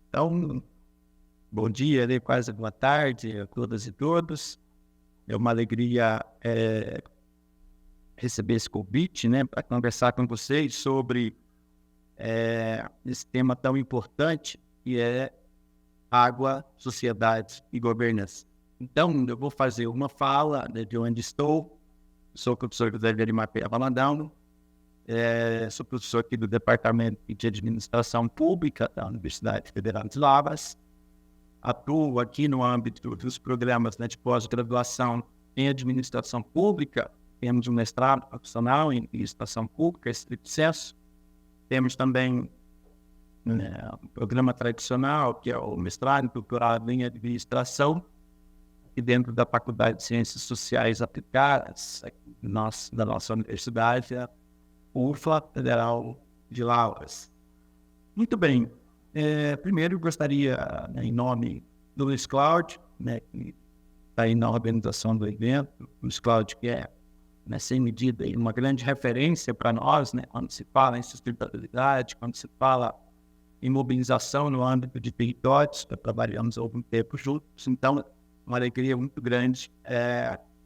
Então, bom dia, né? Quase boa tarde a todas e todos. É uma alegria receber esse convite, né, para conversar com vocês sobre esse tema tão importante, que é água, sociedade e governança. Então, eu vou fazer uma fala, né, de onde estou. Sou o professor José Verimar Valadão, sou professor aqui do Departamento de Administração Pública da Universidade Federal de Lavras. Atuo aqui no âmbito dos programas, né, de pós-graduação em Administração Pública. Temos um mestrado profissional em Administração Pública, estrito sensu. Temos também um programa tradicional, que é o mestrado e doutorado em Administração, e dentro da Faculdade de Ciências Sociais Aplicadas, da nossa universidade, a UFLA Federal de Lavras. Muito bem. Primeiro, eu gostaria, né, em nome do Luiz Cláudio, né, que está aí na organização do evento, Luiz Cláudio, que é, né, sem medida, uma grande referência para nós, né, quando se fala em sustentabilidade, quando se fala em mobilização no âmbito de territórios, trabalhamos há algum tempo juntos. Então, uma alegria muito grande,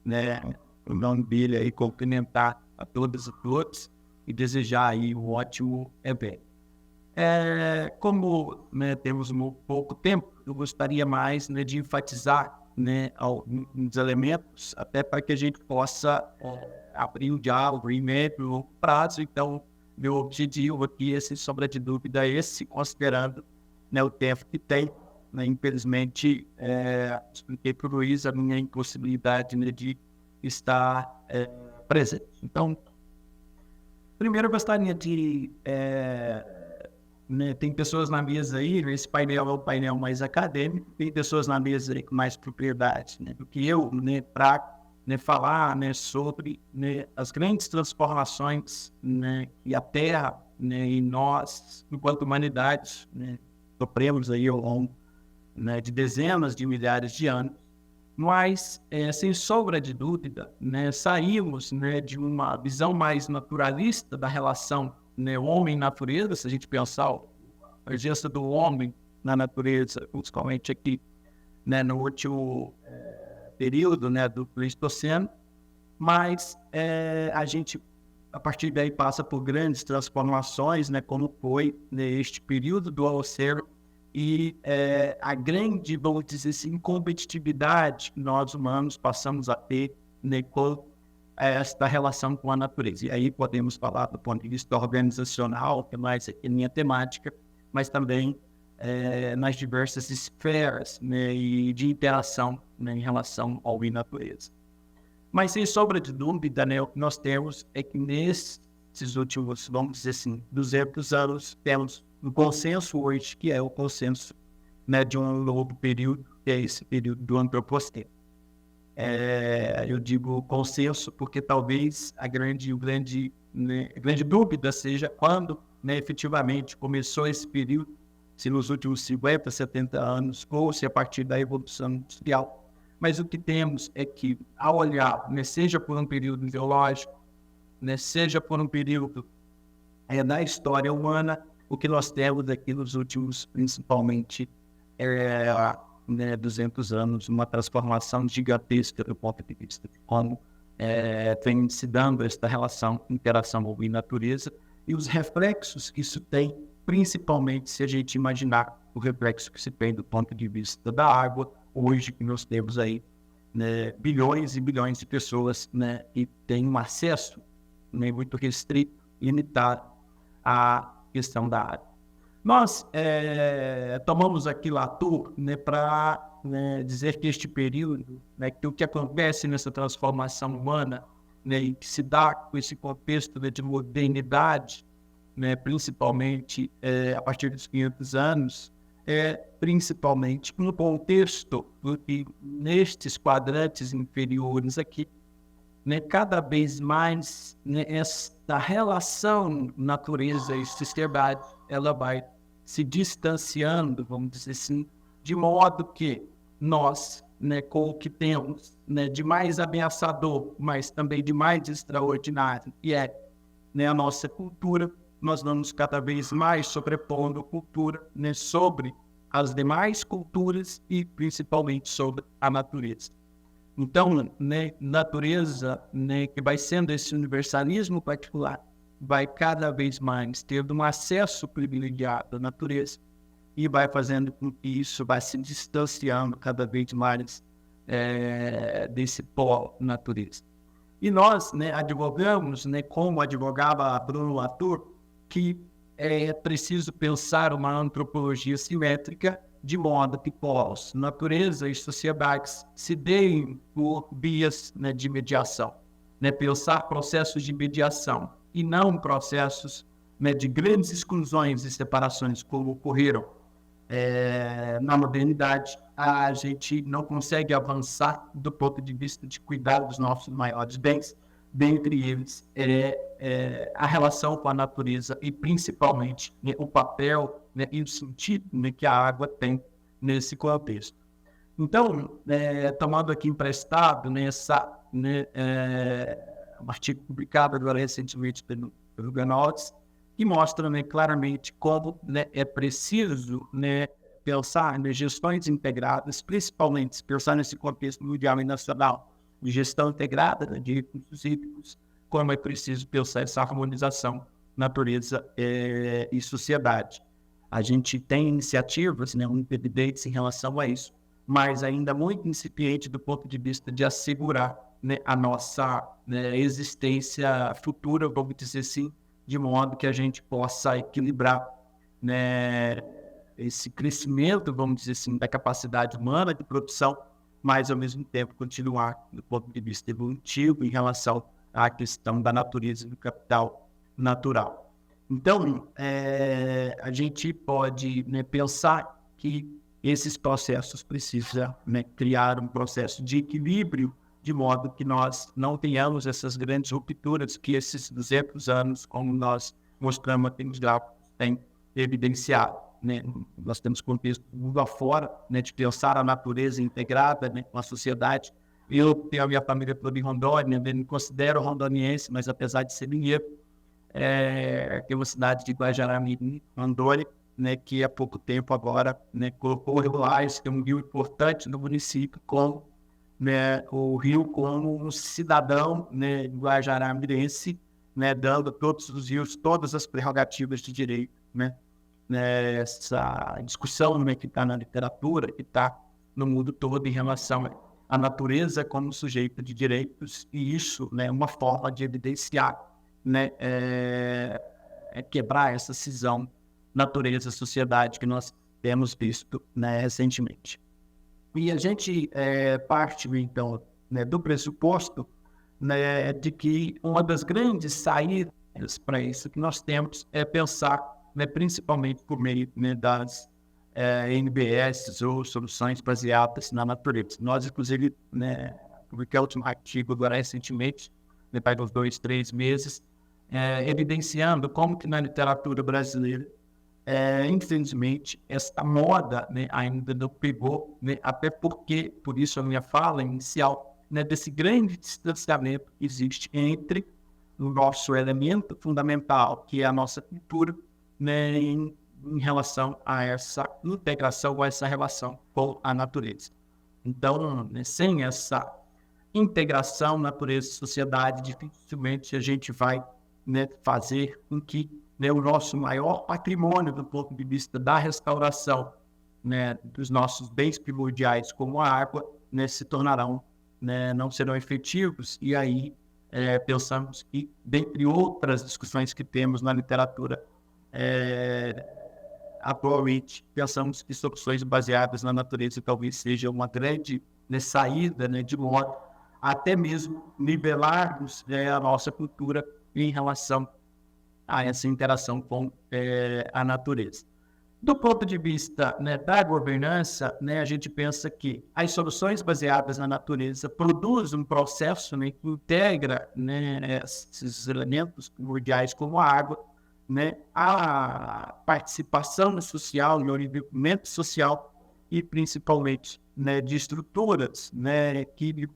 né, o nome dele aí, cumprimentar a todas e todos e desejar aí um ótimo evento. Como, né, temos pouco tempo, eu gostaria mais, né, de enfatizar, né, alguns elementos, até para que a gente possa abrir o diálogo em médio prazo. Então, meu objetivo aqui, sem sombra de dúvida, é esse, considerando, né, o tempo que tem. Né, infelizmente, expliquei para o Luiz a minha impossibilidade, né, de estar presente. Então, primeiro eu gostaria de... né, tem pessoas na mesa aí, esse painel é o painel mais acadêmico, tem pessoas na mesa aí com mais propriedade, né, do que eu, né, para, né, falar, né, sobre, né, as grandes transformações, né, que a Terra, né, e nós, enquanto humanidade, né, sofremos aí ao longo, né, de dezenas de milhares de anos. Mas, sem sombra de dúvida, né, saímos, né, de uma visão mais naturalista da relação, né, homem-natureza. Se a gente pensar a presença do homem na natureza, principalmente aqui, né, no último período, né, do Pleistoceno, mas a gente, a partir daí, passa por grandes transformações, né, como foi, né, este período do Holoceno, e a grande, vamos dizer assim, competitividade que nós humanos passamos a ter, né, com esta relação com a natureza. E aí podemos falar do ponto de vista organizacional, que é mais a minha temática, mas também nas diversas esferas, né, e de interação, né, em relação ao e natureza. Mas, sem sombra de dúvida, né, o que nós temos é que nesses últimos, vamos dizer assim, 200 anos, temos um consenso hoje, que é o consenso, né, de um novo período, que é esse período do antropoceno. Eu digo consenso porque talvez a grande dúvida seja quando, né, efetivamente começou esse período, se nos últimos 50, 70 anos, ou se a partir da Evolução Industrial. Mas o que temos é que, ao olhar, né, seja por um período geológico, né, seja por um período da história humana, o que nós temos aqui nos últimos, principalmente, né, 200 anos, uma transformação gigantesca do ponto de vista de como vem se dando esta relação, interação homem-natureza, e os reflexos que isso tem, principalmente se a gente imaginar o reflexo que se tem do ponto de vista da água, hoje que nós temos aí, né, bilhões e bilhões de pessoas, né, que têm um acesso, né, muito restrito, limitado à questão da água. Nós tomamos aqui Latour, né, para, né, dizer que este período, né, que o que acontece nessa transformação humana, né, e que se dá com esse contexto, né, de modernidade, né, principalmente a partir dos 500 anos, principalmente no contexto que nestes quadrantes inferiores aqui, né, cada vez mais, né, esta relação natureza e sociedade, ela vai se distanciando, vamos dizer assim, de modo que nós, né, com o que temos, né, de mais ameaçador, mas também de mais extraordinário, que é, né, a nossa cultura, nós vamos cada vez mais sobrepondo cultura, né, sobre as demais culturas e principalmente sobre a natureza. Então, né, natureza, né, que vai sendo esse universalismo particular, vai cada vez mais tendo um acesso privilegiado à natureza e vai fazendo com que isso vai se distanciando cada vez mais desse polo natureza. E nós, né, advogamos, né, como advogava Bruno Latour, que é preciso pensar uma antropologia simétrica de modo que polos, natureza e sociedades se deem por vias, né, de mediação, né, pensar processos de mediação e não processos, né, de grandes exclusões e separações como ocorreram na modernidade. A gente não consegue avançar do ponto de vista de cuidar dos nossos maiores bens, dentre eles a relação com a natureza e principalmente, né, o papel, né, e o sentido, né, que a água tem nesse contexto. Então, tomando aqui emprestado, né, um artigo publicado agora recentemente pelo Ganoltz, que mostra, né, claramente como, né, é preciso, né, pensar em gestões integradas, principalmente pensar nesse contexto mundial e nacional de gestão integrada, né, de recursos hídricos, como é preciso pensar essa harmonização natureza e sociedade. A gente tem iniciativas, né, muito evidentes em relação a isso, mas ainda muito incipiente do ponto de vista de assegurar, né, a nossa, né, existência futura, vamos dizer assim, de modo que a gente possa equilibrar, né, esse crescimento, vamos dizer assim, da capacidade humana de produção, mas, ao mesmo tempo, continuar, do ponto de vista evolutivo, em relação à questão da natureza e do capital natural. Então, a gente pode, né, pensar que esses processos precisam, né, criar um processo de equilíbrio, de modo que nós não tenhamos essas grandes rupturas que esses 200 anos, como nós mostramos aqui nos gráficos, têm evidenciado, né? Nós temos contexto do mundo afora, né, de pensar a natureza integrada, né, com a sociedade. Eu tenho a minha família toda em Rondônia, né, me considero rondoniense, mas apesar de ser mineiro, tem uma cidade de Guajará-Mirim, Rondônia, né, que há pouco tempo agora, né, colocou regulares, que é um rio importante no município, como, né, o rio como um cidadão, né, guajará-mirense, né, dando a todos os rios todas as prerrogativas de direito, né, essa discussão, né, que está na literatura, que está no mundo todo em relação à natureza como sujeito de direitos, e isso, né, é uma forma de evidenciar, né, quebrar essa cisão natureza-sociedade que nós temos visto, né, recentemente. E a gente parte, então, né, do pressuposto, né, de que uma das grandes saídas para isso que nós temos é pensar, né, principalmente por meio, né, das NBS ou soluções baseadas na natureza. Nós, inclusive, né, publicamos um artigo agora recentemente, depois dos 2, 3 meses, evidenciando como que na literatura brasileira, infelizmente, essa moda, né, ainda não pegou, né, até porque, por isso a minha fala inicial, né, desse grande distanciamento que existe entre o nosso elemento fundamental, que é a nossa cultura, né, em relação a essa integração, a essa relação com a natureza. Então, né, sem essa integração natureza-sociedade, dificilmente a gente vai, né, fazer com que, né, o nosso maior patrimônio do ponto de vista da restauração, né, dos nossos bens primordiais, como a água, né, se tornarão, né, não serão efetivos. E aí pensamos que, dentre outras discussões que temos na literatura, atualmente, pensamos que soluções baseadas na natureza talvez seja uma grande, né, saída, né, de modo até mesmo nivelarmos, a nossa cultura em relação a essa interação com a natureza. Do ponto de vista, né, da governança, né, a gente pensa que as soluções baseadas na natureza produzem um processo, né, que integra, né, esses elementos primordiais como a água, né, a participação social e o envolvimento social, e principalmente, né, de estruturas, né, que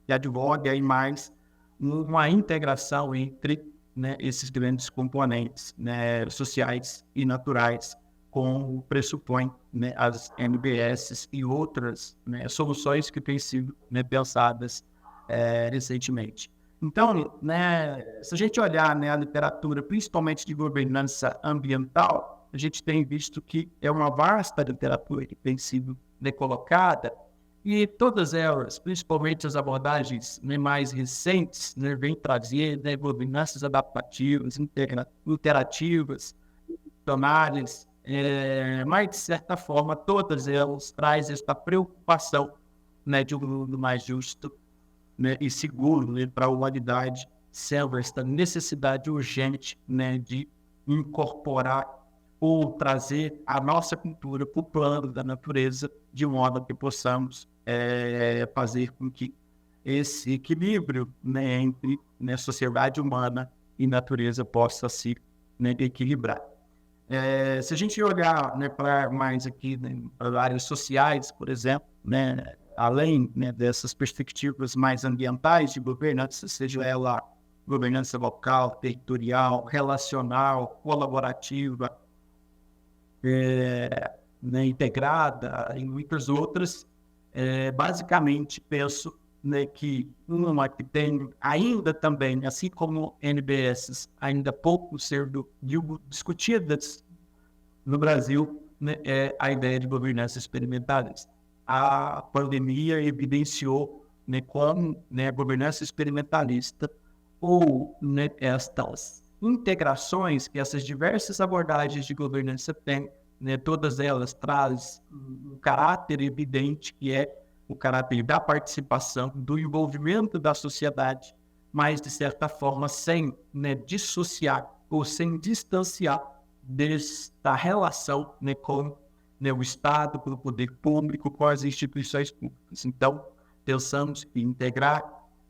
advoga aí mais uma integração entre, né, esses grandes componentes, né, sociais e naturais, como pressupõe, né, as NBS e outras, né, soluções que têm sido, né, pensadas recentemente. Então, né, se a gente olhar, né, a literatura, principalmente de governança ambiental, a gente tem visto que é uma vasta literatura que tem sido, né, colocada, e todas elas, principalmente as abordagens, né, mais recentes, né, vêm trazer, né, governanças adaptativas, interativas, funcionárias, mas, de certa forma, todas elas trazem essa preocupação, né, de um mundo mais justo, né, e seguro, né, para a humanidade, sendo esta necessidade urgente, né, de incorporar ou trazer a nossa cultura para o plano da natureza, de modo que possamos fazer com que esse equilíbrio, né, entre, né, sociedade humana e natureza possa se, né, equilibrar. Se a gente olhar, né, para mais aqui, né, para áreas sociais, por exemplo, né, além, né, dessas perspectivas mais ambientais de governança, seja ela governança local, territorial, relacional, colaborativa, né, integrada e muitas outras, basicamente penso, né, que uma que tem ainda também, assim como NBS, ainda pouco sendo discutidas no Brasil, né, é a ideia de governança experimentalista. A pandemia evidenciou, né, como, né, a governança experimentalista ou, né, estas integrações que essas diversas abordagens de governança têm, né, todas elas trazem um caráter evidente que é o caráter da participação, do envolvimento da sociedade, mas, de certa forma, sem, né, dissociar ou sem distanciar desta relação, né, com, né, o Estado, com o poder público, com as instituições públicas. Então, pensamos em integrar,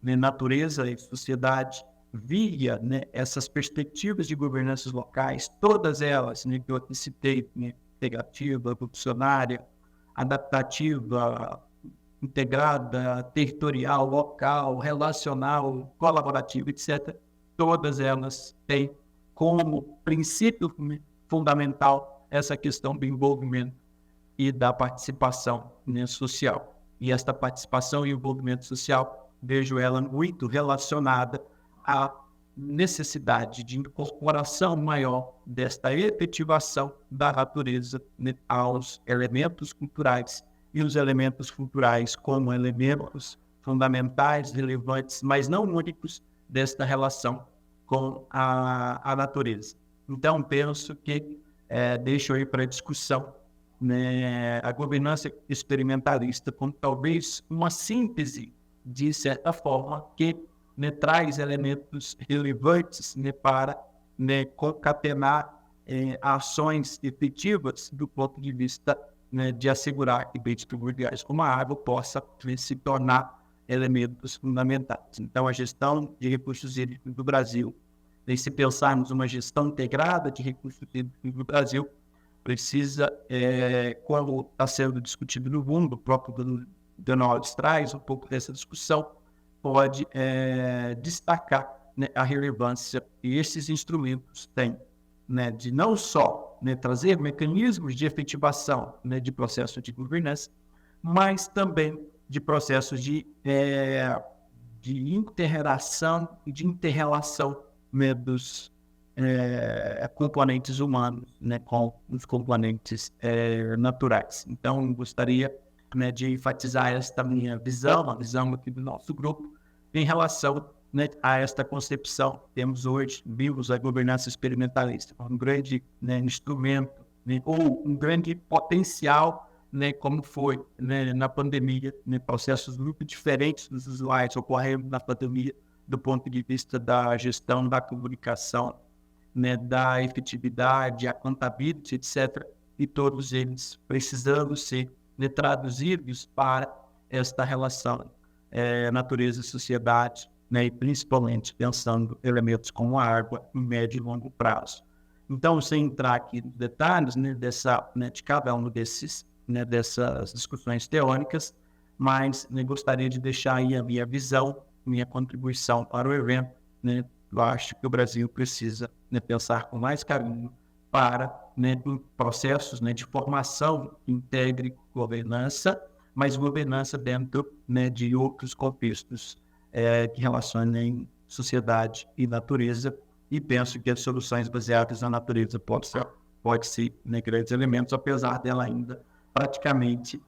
né, natureza e sociedade via, né, essas perspectivas de governanças locais, todas elas, né, que eu citei, né, integrativa, evolucionária, adaptativa, integrada, territorial, local, relacional, colaborativa, etc. Todas elas têm como princípio fundamental essa questão do envolvimento e da participação, né, social. E esta participação e envolvimento social, vejo ela muito relacionada à necessidade de incorporação maior desta efetivação da natureza, né, aos elementos culturais, e os elementos culturais como elementos fundamentais, relevantes, mas não únicos desta relação com a natureza. Então, penso que deixo aí para discussão, né, a governança experimentalista como talvez uma síntese, de certa forma, que, né, traz elementos relevantes, né, para, né, concatenar ações efetivas do ponto de vista, né, de assegurar que bens primordiais como a água possa, né, se tornar elementos fundamentais. Então, a gestão de recursos hídricos do Brasil, e se pensarmos uma gestão integrada de recursos hídricos do Brasil, precisa, quando está sendo discutido no mundo, o próprio Donald traz um pouco dessa discussão, pode destacar, né, a relevância que esses instrumentos têm, né, de não só, né, trazer mecanismos de efetivação, né, de processo de governança, mas também de processos de interação e de interrelação, né, dos componentes humanos, né, com os componentes naturais. Então, gostaria, né, de enfatizar esta minha visão, a visão aqui do nosso grupo, em relação, né, a esta concepção. Temos hoje, vimos a governança experimentalista, um grande, né, instrumento, né, ou um grande potencial, né, como foi, né, na pandemia, né, processos muito diferentes dos usuários ocorrendo na pandemia, do ponto de vista da gestão da comunicação, né, da efetividade, accountability, etc. E todos eles precisando ser, né, traduzidos para esta relação natureza e sociedade, né, e principalmente pensando elementos como a água em médio e longo prazo. Então, sem entrar aqui nos detalhes, né, de cada um desses, né, dessas discussões teóricas, mas gostaria de deixar aí a minha visão, minha contribuição para o evento, né? Eu acho que o Brasil precisa, né, pensar com mais carinho para, né, processos, né, de formação que integre governança, mas governança dentro, né, de outros contextos que relacionem sociedade e natureza, e penso que as soluções baseadas na natureza pode ser, né, grandes elementos, apesar dela ainda praticamente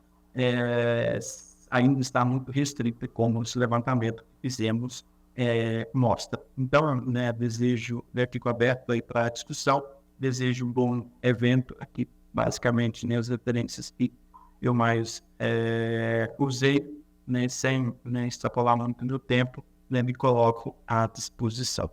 ainda está muito restrita, como esse levantamento que fizemos mostra. Então, né, desejo, né, fico aberto aí para a discussão, desejo um bom evento aqui, basicamente, né, as referências que eu mais usei, né, sem, né, extrapolar muito do tempo, né, me coloco à disposição.